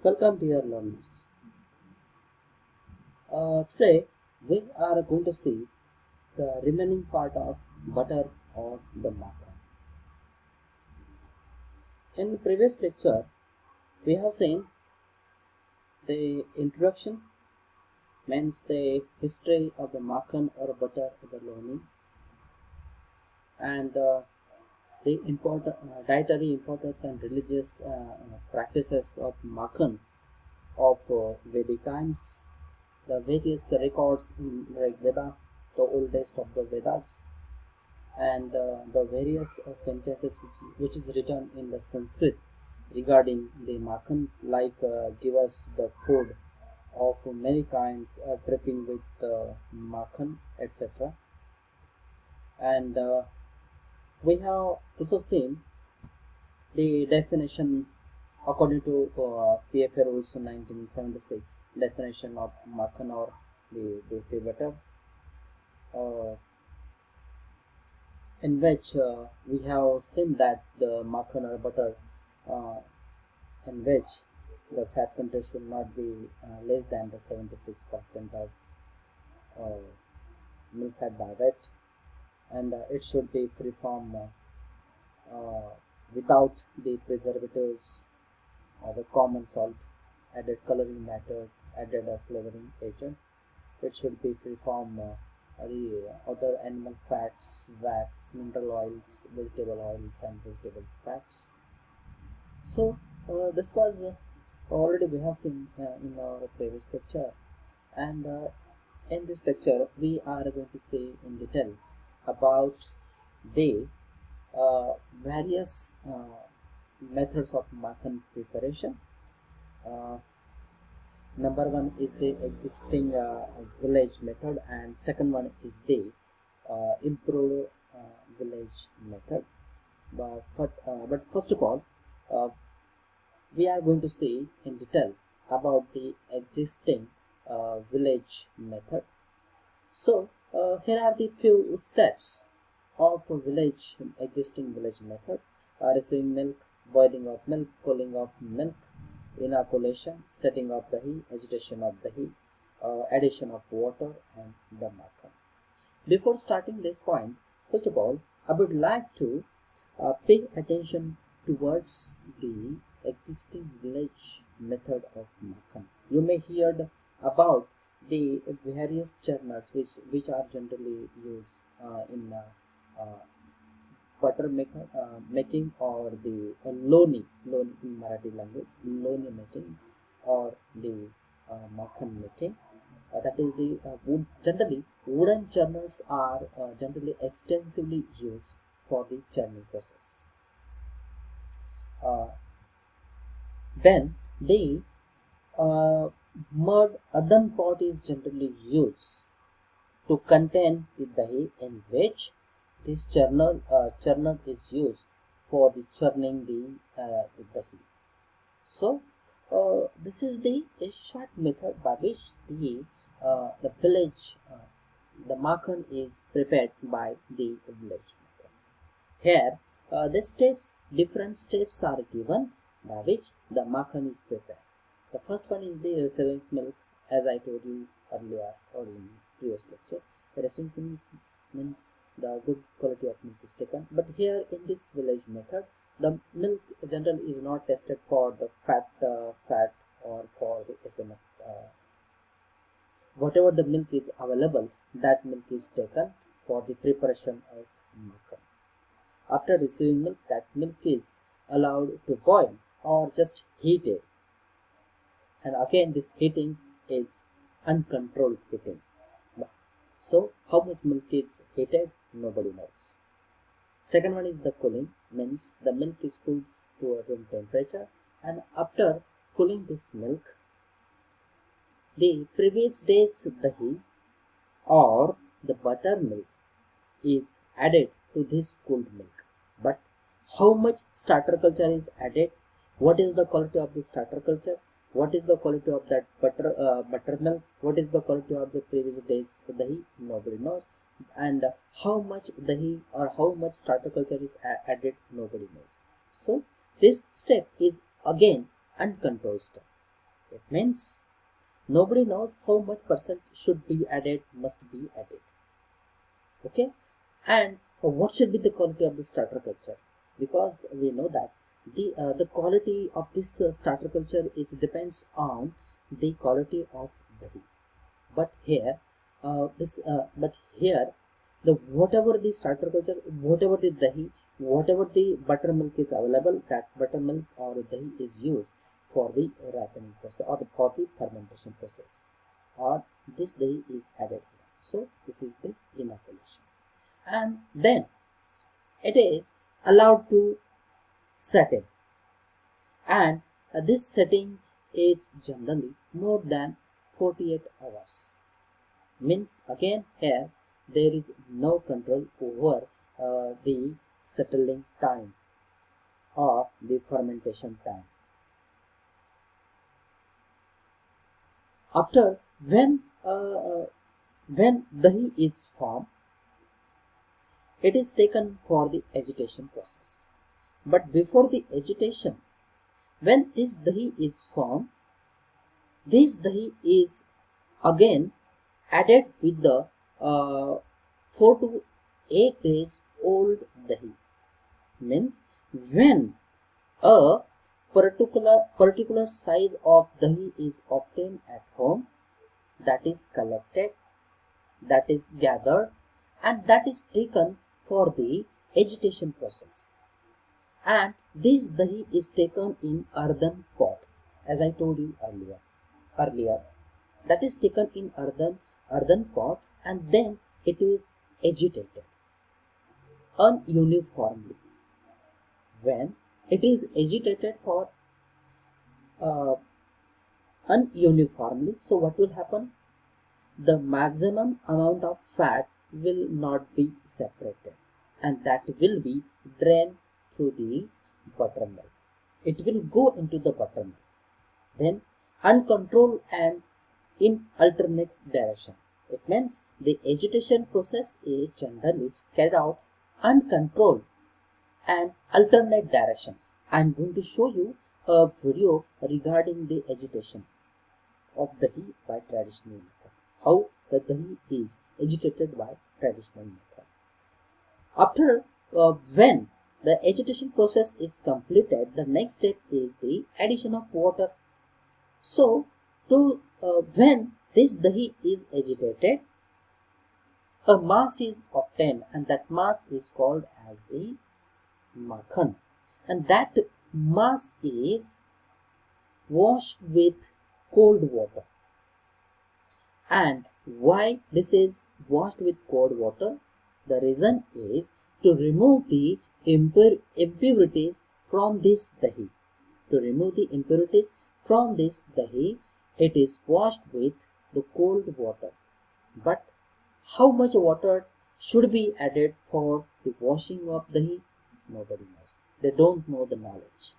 Welcome dear learners. Today we are going to see the remaining part of butter or the makhan. In previous lecture we have seen the introduction, means the history of the makhan or butter or the loni, and the important dietary importance and religious practices of makhan of Vedic times, the various records in Rig Veda, the oldest of the Vedas, and the various sentences which is written in the Sanskrit regarding the Makhan, like give us the food of many kinds, dripping with Makhan, etc. And we have also seen the definition according to PFA rules 1976, definition of Makhan or the Desi butter. Uh, in which we have seen that the makhan or butter, uh, in which the fat content should not be less than the 76% of uh, milk fat by weight, and it should be free from without the preservatives or the common salt, added coloring matter, added flavoring agent. It should be free from the other animal fats, wax, mineral oils, vegetable oils, and vegetable fats. So this was already we have seen in our previous lecture, and in this lecture we are going to see in detail about the various methods of makhan preparation. Uh, Number one is the existing village method, and second one is the improved village method. But first of all, uh, we are going to see in detail about the existing village method. So here are the few steps of a village existing village method: receiving milk, boiling of milk, cooling of milk, inoculation, setting of dahi, agitation of dahi, addition of water, and the makhan. Before starting this point, first of all, I would like to pay attention towards the existing village method of makhan. You may hear about the various churners which are generally used in butter making, or the loni in Marathi language, loni making, or the makhan making. That is the generally wooden churners are generally extensively used for the churning process. Uh, then the mud earthen pot is generally used to contain the dahi, in which this churner is used for the churning the dahi. So this is the a short method by which the village the makhan is prepared by the village method. Here different steps are given by which the makhan is prepared. The first one is the receiving milk, as I told you earlier or in previous lecture. The receiving means the good quality of milk is taken. But here in this village method, the milk generally is not tested for the fat or for the SMF. Whatever the milk is available, that milk is taken for the preparation of makhan. After receiving milk, that milk is allowed to boil or just heated, and again this heating is uncontrolled heating. So how much milk is heated, nobody knows. Second one is the cooling, means the milk is cooled to a room temperature, and after cooling this milk, the previous day's dahi or the buttermilk is added to this cooled milk. But how much starter culture is added? What is the quality of the starter culture? What is the quality of that buttermilk? What is the quality of the previous day's dahi? Nobody knows. And how much dahi or how much starter culture is added? Nobody knows. So this step is again uncontrolled step. It means nobody knows how much percent should be added, must be added. Okay, and what should be the quality of the starter culture? Because we know that the quality of this starter culture is depends on the quality of dahi. But here, but here, the whatever the starter culture, whatever the dahi, whatever the buttermilk is available, that buttermilk or dahi is used for the ripening process or for the fermentation process, or this dahi is added here. So this is the inoculation, and then it is allowed to settle, and this setting is generally more than 48 hours. Means again here there is no control over the settling time or the fermentation time. After when dahi is formed, it is taken for the agitation process. But before the agitation, when this dahi is formed, this dahi is again added with the 4 to 8 days old dahi. Means when a particular size of dahi is obtained at home, that is collected, that is gathered, and that is taken for the agitation process. And this dahi is taken in earthen pot, as I told you earlier. That is taken in earthen pot, and then it is agitated uniformly. When it is agitated for uniformly, so what will happen? The maximum amount of fat will not be separated, and that will be drained through the buttermilk. It will go into the buttermilk, then uncontrolled and in alternate direction. It means the agitation process is generally carried out uncontrolled and alternate directions. I am going to show you a video regarding the agitation of dahi by traditional method. How the dahi is agitated by traditional method. After when the agitation process is completed, the next step is the addition of water. So when this dahi is agitated, a mass is obtained, and that mass is called as the makhan, and that mass is washed with cold water. And why this is washed with cold water? The reason is to remove the impurities from this dahi. To remove the impurities from this dahi, it is washed with the cold water. But how much water should be added for the washing of dahi? Nobody knows. They don't know the knowledge.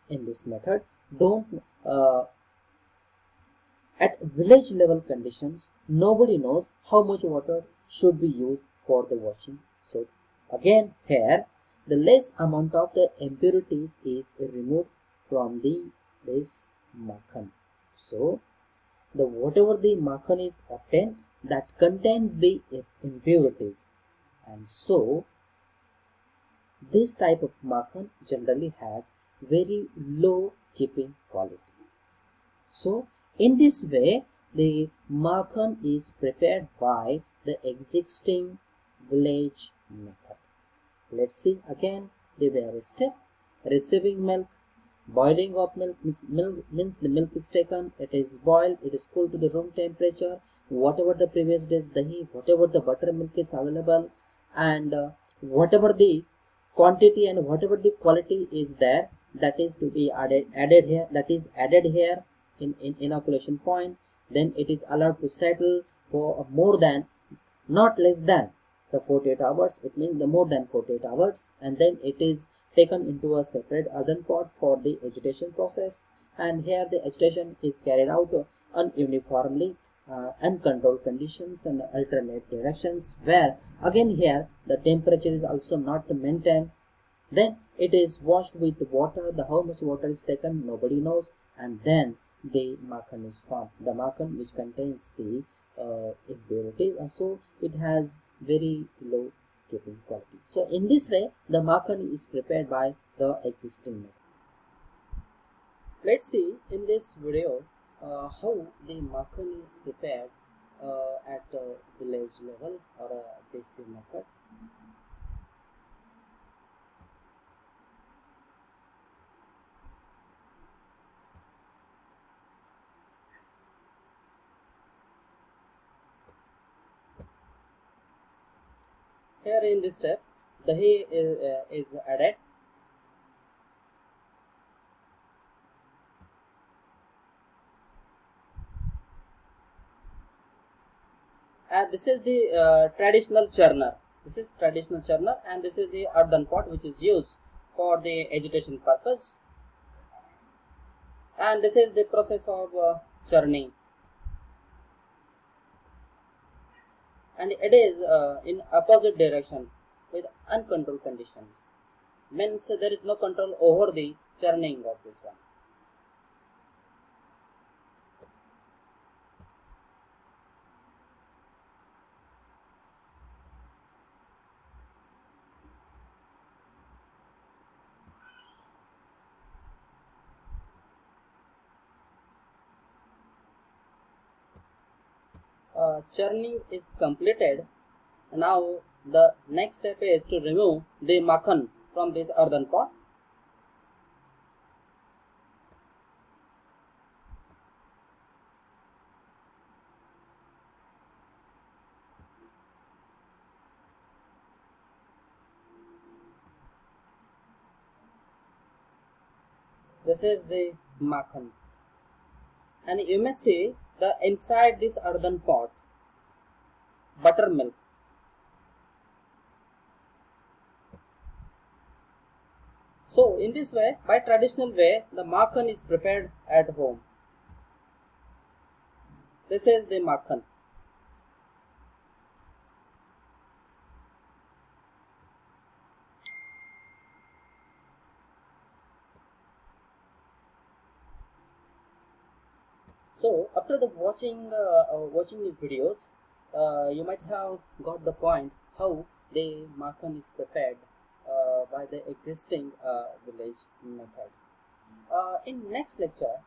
In this method, at village level conditions, nobody knows how much water should be used for the washing. So again here, the less amount of the impurities is removed from this makhan. So the whatever the makhan is obtained, that contains the impurities, and so this type of makhan generally has very low keeping quality. So in this way, the makhan is prepared by the existing village method. Let's see again the various steps. Receiving milk, boiling of milk means the milk is taken, it is boiled, it is cooled to the room temperature. Whatever the previous day's dahi, whatever the buttermilk is available, and whatever the quantity and whatever the quality is there, that is to be added here. That is added here in inoculation point. Then it is allowed to settle for more than, not less than, the 48 hours. It means the more than 48 hours, and then it is taken into a separate earthen pot for the agitation process. And here the agitation is carried out uniformly, uncontrolled conditions and alternate directions, where again here the temperature is also not maintained. Then it is washed with water. The how much water is taken, nobody knows, and then the makhan is formed. The makhan which contains the impurities, and so it has very low keeping quality. So in this way, the makhan is prepared by the existing method. Let's see in this video how the makhan is prepared at a village level or a desi method. Here in this step, the dahi is added. And this is the traditional churner. This is traditional churner, and this is the earthen pot which is used for the agitation purpose. And this is the process of churning, and it is in opposite direction with uncontrolled conditions. Means there is no control over the churning of this one. Churning is completed. Now the next step is to remove the makhan from this earthen pot. This is the makhan, and you may see the inside this earthen pot buttermilk. So in this way, by traditional way, the makhan is prepared at home. This is the makhan. So after the watching the videos, you might have got the point how the makhan is prepared by the existing village method. In next lecture,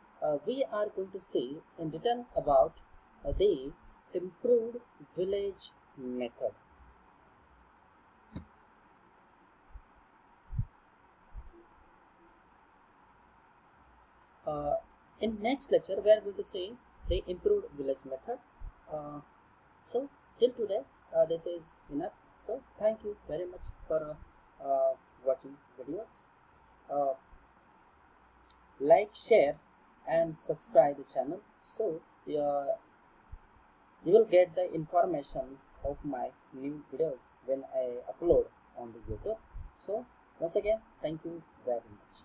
we are going to see in detail about the improved village method. In next lecture, we are going to see the improved village method. So till today, this is enough. So thank you very much for watching videos. Like, share, and subscribe the channel, so you will get the information of my new videos when I upload on the YouTube. So once again, thank you very much.